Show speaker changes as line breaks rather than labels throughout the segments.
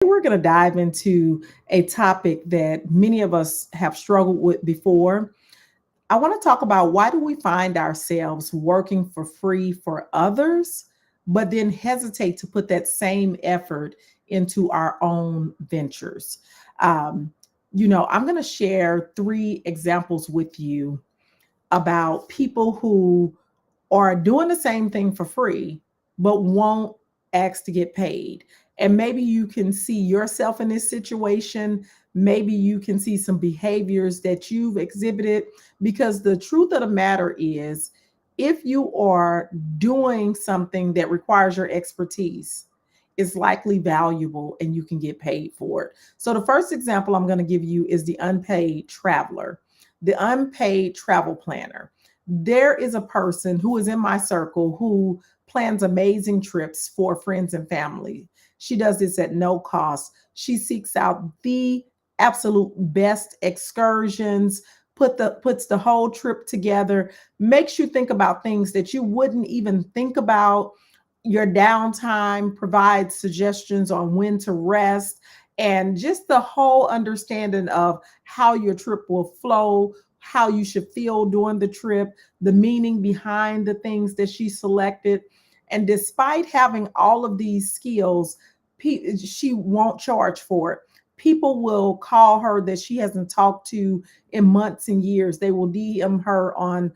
We're going to dive into a topic that many of us have struggled with before. I want to talk about why do we find ourselves working for free for others, but then hesitate to put that same effort into our own ventures. Um, I'm going to share three examples with you about people who are doing the same thing for free, but won't ask to get paid. And maybe you can see yourself in this situation. Maybe you can see some behaviors that you've exhibited, because the truth of the matter is, if you are doing something that requires your expertise, it's likely valuable and you can get paid for it. So, the first example I'm going to give you is the unpaid traveler, the unpaid travel planner. There is a person who is in my circle who plans amazing trips for friends and family. She does this at no cost. She seeks out the absolute best excursions, puts the whole trip together, makes you think about things that you wouldn't even think about. Your downtime, provides suggestions on when to rest, and just the whole understanding of how your trip will flow, how you should feel during the trip, the meaning behind the things that she selected. And despite having all of these skills, she won't charge for it. People will call her that she hasn't talked to in months and years. They will DM her on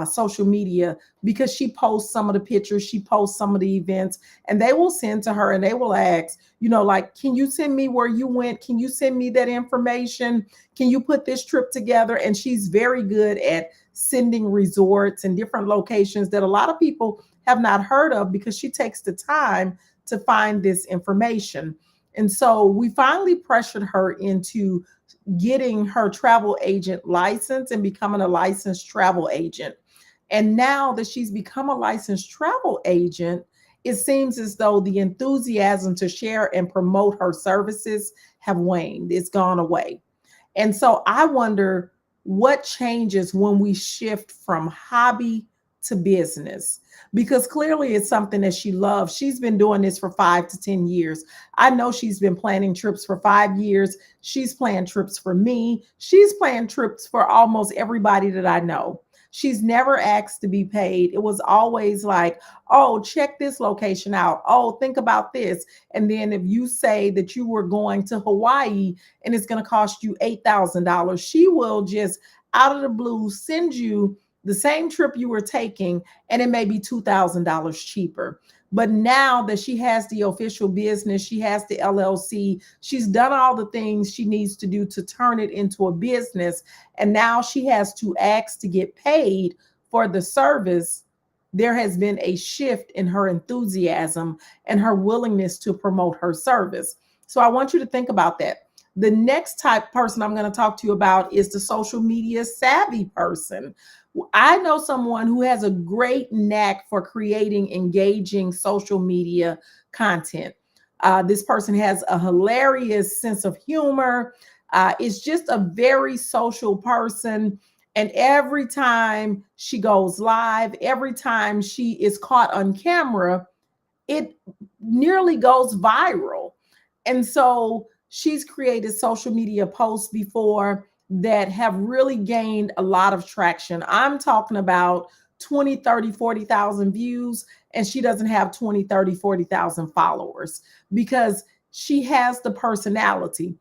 social media because she posts some of the pictures, she posts some of the events, and they will send to her and they will ask, like, can you send me where you went? Can you send me that information? Can you put this trip together? And she's very good at sending resorts and different locations that a lot of people have not heard of, because she takes the time to find this information. And so we finally pressured her into getting her travel agent license and becoming a licensed travel agent. And now that she's become a licensed travel agent, it seems as though the enthusiasm to share and promote her services have waned. It's gone away. And so I wonder what changes when we shift from hobby to business, because clearly it's something that she loves. She's been doing this for 5 to 10 years. I know she's been planning trips for 5 years. She's planned trips for me. She's planned trips for almost everybody that I know. She's never asked to be paid. It was always like, oh, check this location out. Oh, think about this. And then if you say that you were going to Hawaii and it's going to cost you $8,000, she will just out of the blue send you the same trip you were taking, and it may be $2,000 cheaper. But now that she has the official business, she has the LLC, she's done all the things she needs to do to turn it into a business. And now she has to ask to get paid for the service. There has been a shift in her enthusiasm and her willingness to promote her service. So I want you to think about that. The next type person I'm going to talk to you about is the social media savvy person. I know someone who has a great knack for creating engaging social media content. This person has a hilarious sense of humor. Is just a very social person. And every time she goes live, every time she is caught on camera, it nearly goes viral. And so she's created social media posts before that have really gained a lot of traction. I'm talking about 20, 30, 40,000 views, and she doesn't have 20, 30, 40,000 followers because she has the personality.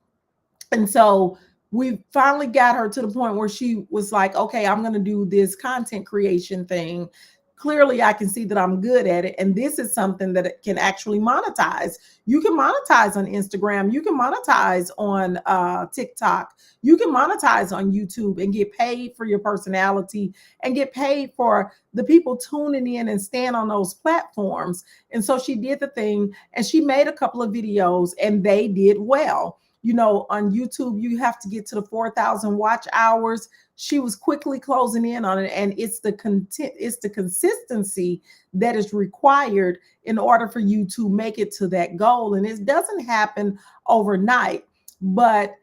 And so we finally got her to the point where she was like, okay, I'm going to do this content creation thing. Clearly, I can see that I'm good at it. And this is something that it can actually monetize. You can monetize on Instagram. You can monetize on TikTok. You can monetize on YouTube and get paid for your personality and get paid for the people tuning in and staying on those platforms. And so she did the thing and she made a couple of videos and they did well. On YouTube, you have to get to the 4,000 watch hours. She was quickly closing in on it. And it's the content, it's the consistency that is required in order for you to make it to that goal. And it doesn't happen overnight, but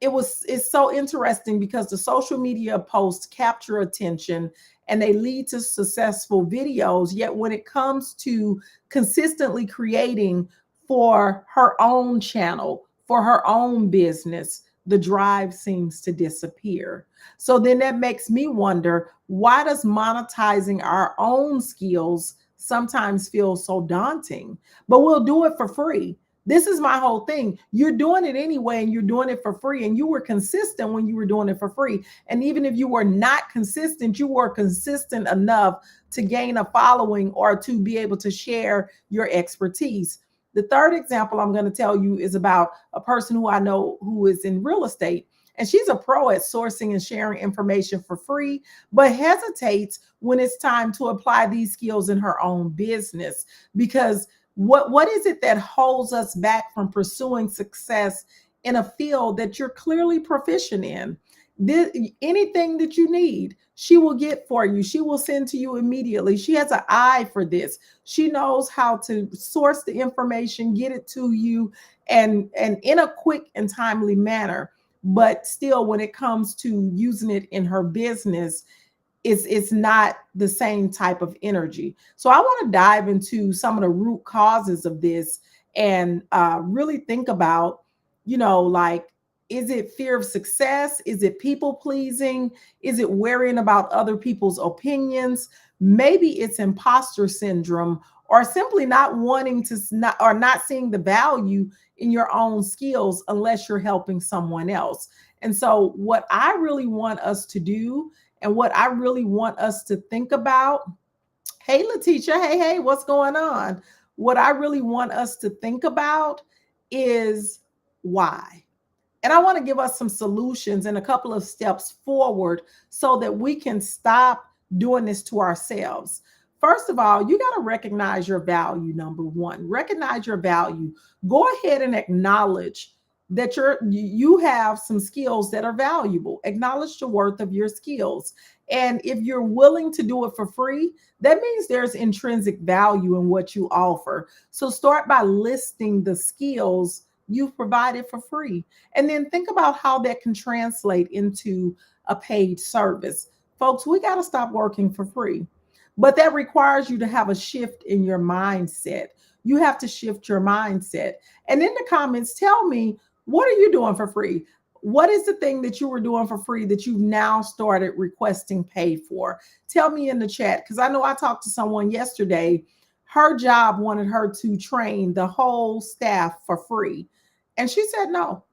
it's so interesting because the social media posts capture attention and they lead to successful videos. Yet when it comes to consistently creating for her own channel, for her own business, the drive seems to disappear. So then that makes me wonder, why does monetizing our own skills sometimes feel so daunting? But we'll do it for free. This is my whole thing. You're doing it anyway, and you're doing it for free. And you were consistent when you were doing it for free. And even if you were not consistent, you were consistent enough to gain a following or to be able to share your expertise. The third example I'm going to tell you is about a person who I know who is in real estate. And she's a pro at sourcing and sharing information for free, but hesitates when it's time to apply these skills in her own business. Because what is it that holds us back from pursuing success in a field that you're clearly proficient in? Anything that you need, she will get for you. She will send to you immediately. She has an eye for this. She knows how to source the information, get it to you, and in a quick and timely manner. But still, when it comes to using it in her business, it's not the same type of energy. So I want to dive into some of the root causes of this and really think about, like, is it fear of success? Is it people pleasing? Is it worrying about other people's opinions? Maybe it's imposter syndrome, or simply not wanting to or not seeing the value in your own skills unless you're helping someone else. And so what I really want us to do, and what I really want us to think about, hey, Letitia, hey, what's going on? What I really want us to think about is why. And I want to give us some solutions and a couple of steps forward so that we can stop doing this to ourselves. First of all, you got to recognize your value. Number one, recognize your value. Go ahead and acknowledge that you have some skills that are valuable. Acknowledge the worth of your skills. And if you're willing to do it for free, that means there's intrinsic value in what you offer. So start by listing the skills you've provided for free. And then think about how that can translate into a paid service. Folks, we got to stop working for free. But that requires you to have a shift in your mindset. You have to shift your mindset. And in the comments, tell me, what are you doing for free? What is the thing that you were doing for free that you've now started requesting pay for? Tell me in the chat, because I know I talked to someone yesterday. Her job wanted her to train the whole staff for free. And she said no.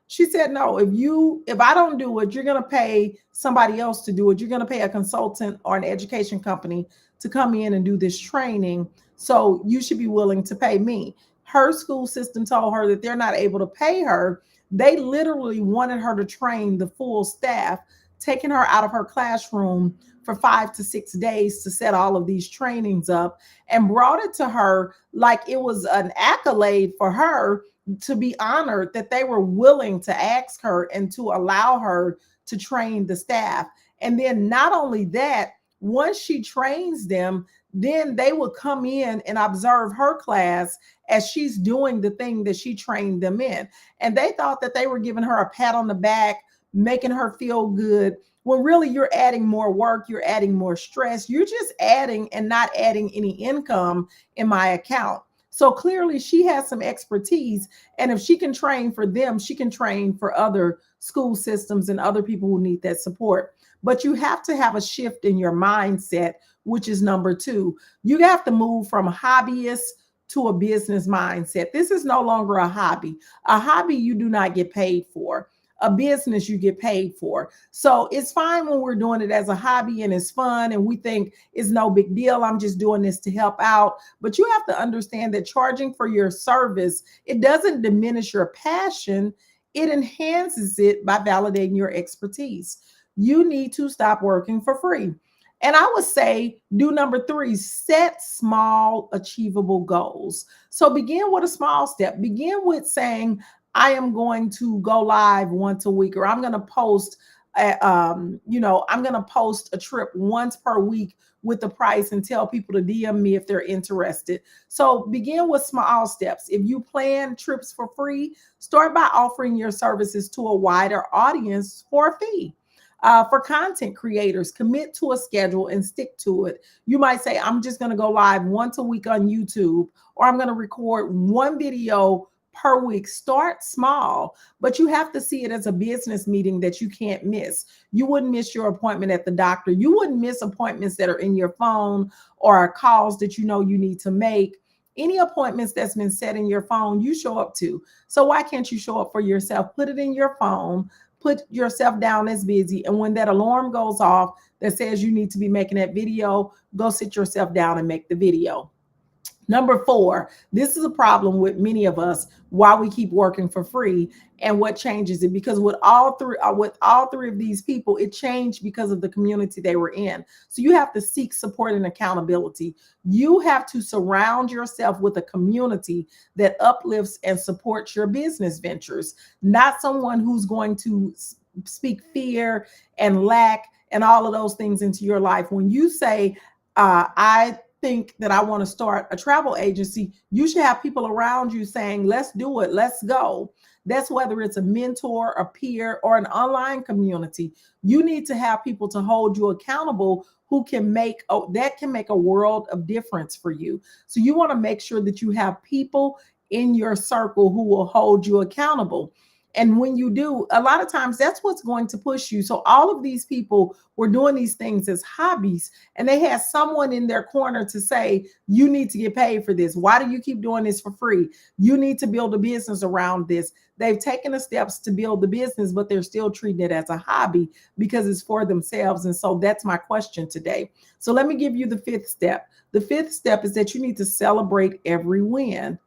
She said, no, if I don't do it, you're going to pay somebody else to do it. You're going to pay a consultant or an education company to come in and do this training. So you should be willing to pay me. Her school system told her that they're not able to pay her. They literally wanted her to train the full staff, taking her out of her classroom for 5 to 6 days to set all of these trainings up, and brought it to her like it was an accolade for her, to be honored that they were willing to ask her and to allow her to train the staff. And then not only that, once she trains them, then they will come in and observe her class as she's doing the thing that she trained them in. And they thought that they were giving her a pat on the back, making her feel good, when really you're adding more work, you're adding more stress. You're just adding and not adding any income in my account. So clearly she has some expertise. And if she can train for them, she can train for other school systems and other people who need that support. But you have to have a shift in your mindset, which is number 2. You have to move from a hobbyist to a business mindset. This is no longer a hobby. A hobby you do not get paid for. A business you get paid for. So it's fine when we're doing it as a hobby and it's fun and we think it's no big deal. I'm just doing this to help out. But you have to understand that charging for your service, it doesn't diminish your passion. It enhances it by validating your expertise. You need to stop working for free. And I would say do number 3, set small, achievable goals. So begin with a small step. Begin with saying, I am going to go live once a week, or I'm going to post, I'm going to post a trip once per week with the price and tell people to DM me if they're interested. So begin with small steps. If you plan trips for free, start by offering your services to a wider audience for a fee. For content creators, commit to a schedule and stick to it. You might say, I'm just going to go live once a week on YouTube, or I'm going to record one video per week. Start small, but you have to see it as a business meeting that you can't miss. You wouldn't miss your appointment at the doctor. You wouldn't miss appointments that are in your phone or calls that you know you need to make. Any appointments that's been set in your phone, you show up to. So why can't you show up for yourself? Put it in your phone, put yourself down as busy. And when that alarm goes off that says you need to be making that video, go sit yourself down and make the video. Number 4, this is a problem with many of us why we keep working for free and what changes it, because with all three of these people, it changed because of the community they were in. So you have to seek support and accountability. You have to surround yourself with a community that uplifts and supports your business ventures, not someone who's going to speak fear and lack and all of those things into your life. When you say, I think that I want to start a travel agency, you should have people around you saying, let's do it, let's go. That's whether it's a mentor, a peer, or an online community. You need to have people to hold you accountable who can make a world of difference for you. So you want to make sure that you have people in your circle who will hold you accountable. And when you do, a lot of times that's what's going to push you. So all of these people were doing these things as hobbies, and they had someone in their corner to say, you need to get paid for this. Why do you keep doing this for free? You need to build a business around this. They've taken the steps to build the business, but they're still treating it as a hobby because it's for themselves. And so that's my question today. So let me give you the 5th step. The 5th step is that you need to celebrate every win.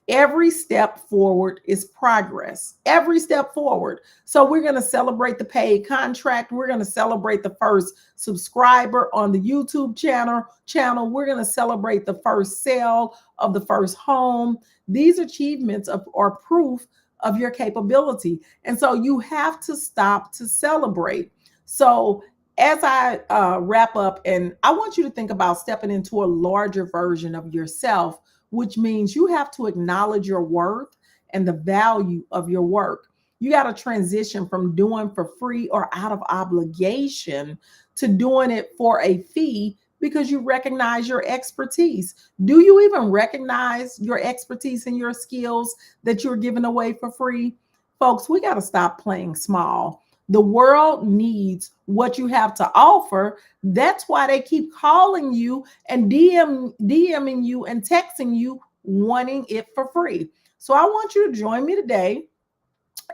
Every step forward is progress. Every step forward. So we're going to celebrate the paid contract. We're going to celebrate the first subscriber on the YouTube channel. We're going to celebrate the first sale of the first home. These achievements are proof of your capability. And so you have to stop to celebrate. So as I wrap up, and I want you to think about stepping into a larger version of yourself, which means you have to acknowledge your worth and the value of your work. You got to transition from doing for free or out of obligation to doing it for a fee because you recognize your expertise. Do you even recognize your expertise and your skills that you're giving away for free? Folks, we got to stop playing small. The world needs what you have to offer. That's why they keep calling you and DMing you and texting you wanting it for free. So I want you to join me today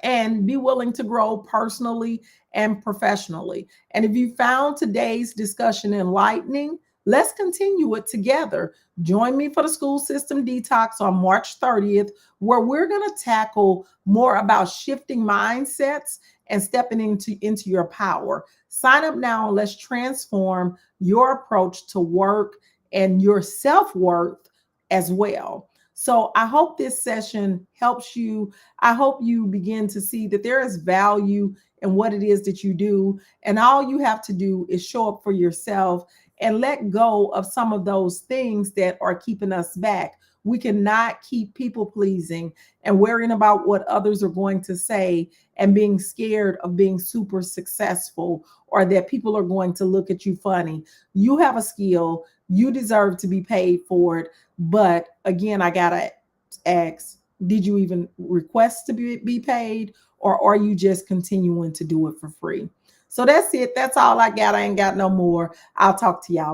and be willing to grow personally and professionally. And if you found today's discussion enlightening, let's continue it together. Join me for the School System Detox on March 30th, where we're going to tackle more about shifting mindsets and stepping into your power. Sign up now and let's transform your approach to work and your self-worth as well. So I hope this session helps you. I hope you begin to see that there is value in what it is that you do. And all you have to do is show up for yourself and let go of some of those things that are keeping us back. We cannot keep people pleasing and worrying about what others are going to say and being scared of being super successful or that people are going to look at you funny. You have a skill. You deserve to be paid for it. But again, I got to ask, did you even request to be paid, or are you just continuing to do it for free? So that's it. That's all I got. I ain't got no more. I'll talk to y'all